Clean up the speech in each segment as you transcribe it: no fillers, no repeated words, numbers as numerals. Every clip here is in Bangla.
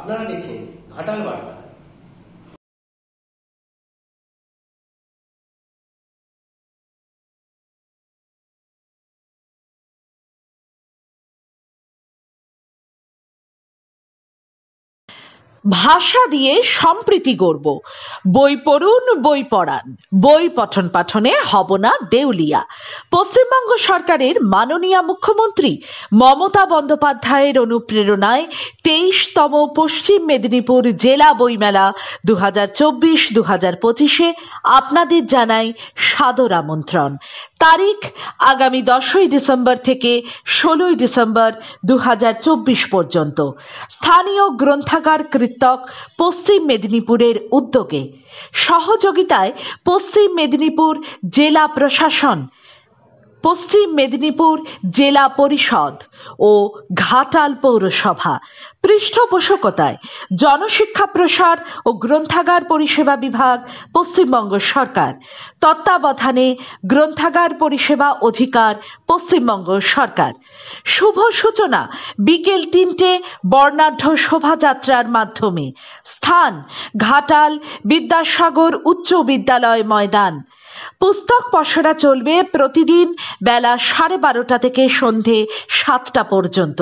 আপনারা দেখছেন ঘাটাল বার্তা। ভাষা দিয়ে সম্প্রীতি গড়ব, বই পড়ুন, বই পড়ান, বই পঠন পাঠনে হব না দেউলিয়া। পশ্চিমবঙ্গ সরকারের মাননীয় মুখ্যমন্ত্রী মমতা বন্দ্যোপাধ্যায়ের অনুপ্রেরণায় 23তম পশ্চিম মেদিনীপুর জেলা বইমেলা 2024-2025-এ আপনাদের জানাই সাদর আমন্ত্রণ। তারিখ আগামী 10ই ডিসেম্বর থেকে 16ই ডিসেম্বর 2024 পর্যন্ত। স্থানীয় গ্রন্থাগার কৃতক পশ্চিম মেদিনীপুরের উদ্যোগে, সহযোগিতায় পশ্চিম মেদিনীপুর জেলা প্রশাসন, পশ্চিম মেদিনীপুর জেলা পরিষদ ও ঘাটাল পৌরসভা, পৃষ্ঠপোষকতায় জনশিক্ষা প্রসার ও গ্রন্থাগার পরিষেবা বিভাগ, পশ্চিমবঙ্গ সরকার, তত্ত্বাবধানে গ্রন্থাগার পরিষেবা অধিকার, পশ্চিমবঙ্গ সরকার। শুভ সূচনা বিকেল 3টে বর্ণাঢ্য শোভাযাত্রার মাধ্যমে। স্থান ঘাটাল বিদ্যাসাগর উচ্চ বিদ্যালয় ময়দান। পুস্তক পসরা চলবে প্রতিদিন বেলা 12:30 থেকে সন্ধে 7টা পর্যন্ত।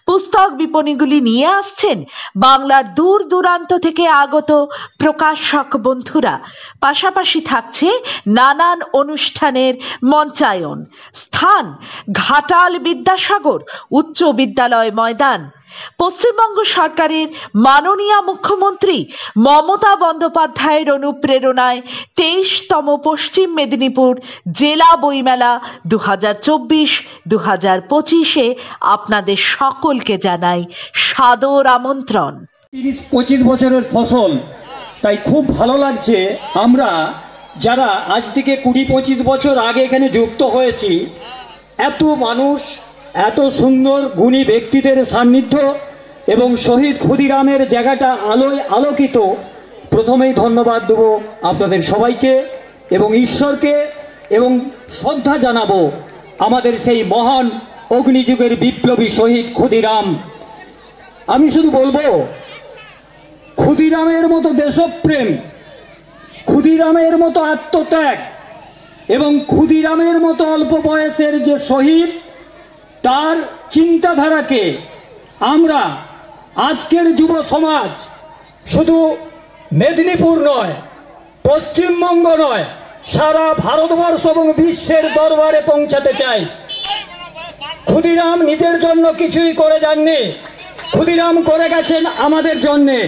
পুস্তক বিপণীগুলি নিয়ে আসছেন বাংলার দূর দূরান্ত থেকে আগত প্রকাশক বন্ধুরা। পাশাপাশি থাকছে নানান অনুষ্ঠানের মঞ্চায়ন। স্থান ঘাটাল বিদ্যাসাগর উচ্চ বিদ্যালয় ময়দান। পশ্চিমবঙ্গ সরকারের মাননীয় মুখ্যমন্ত্রী মমতা বন্দ্যোপাধ্যায়ের অনুপ্রেরণায় 23তম পশ্চিম মেদিনীপুর জেলা বইমেলা 2024-2025-এ আপনাদের সকলকে জানাই সাদর আমন্ত্রণ। 30-25 বছরের ফসল, তাই খুব ভালো লাগছে। আমরা যারা আজ থেকে 20-25 বছর আগে এখানে যুক্ত হয়েছি, এত মানুষ, এত সুন্দর গুণী ব্যক্তিদের সান্নিধ্য এবং শহীদ ক্ষুদিরামের জায়গাটা আলোয় আলোকিত। প্রথমেই ধন্যবাদ দেব আপনাদের সবাইকে এবং ঈশ্বরকে, এবং শ্রদ্ধা জানাবো আমাদের সেই মহান অগ্নিযুগের বিপ্লবী শহীদ ক্ষুদিরাম। আমি শুধু বলবো, ক্ষুদিরামের মতো দেশপ্রেম, ক্ষুদিরামের মতো আত্মত্যাগ এবং ক্ষুদিরামের মতো অল্প বয়সের যে শহীদ, তার চিন্তাধারাকে আমরা আজকের যুব সমাজ শুধু মেদিনীপুর নয়, পশ্চিমবঙ্গ নয়, সারা ভারতবর্ষ এবং বিশ্বের দরবারে পৌঁছাতে চাই। ক্ষুদিরাম নিজের জন্য কিছুই করে যাননি, ক্ষুদিরাম করে গেছেন আমাদের জন্যে।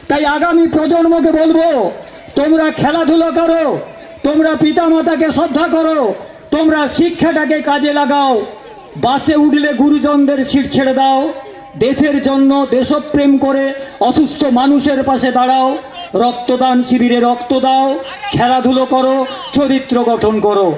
তাই আগামী প্রজন্মকে বলবো, তোমরা খেলাধুলা করো, তোমরা পিতামাতাকে শ্রদ্ধা করো, তোমরা শিক্ষাটাকে কাজে লাগাও, বাসে উঠলে গুরুজনদের সিট ছেড়ে দাও, দেশের জন্য দেশপ্রেম করে অসুস্থ মানুষের পাশে দাঁড়াও, রক্তদান শিবিরে রক্ত দাও, খেলাধুলো করো, চরিত্র গঠন করো।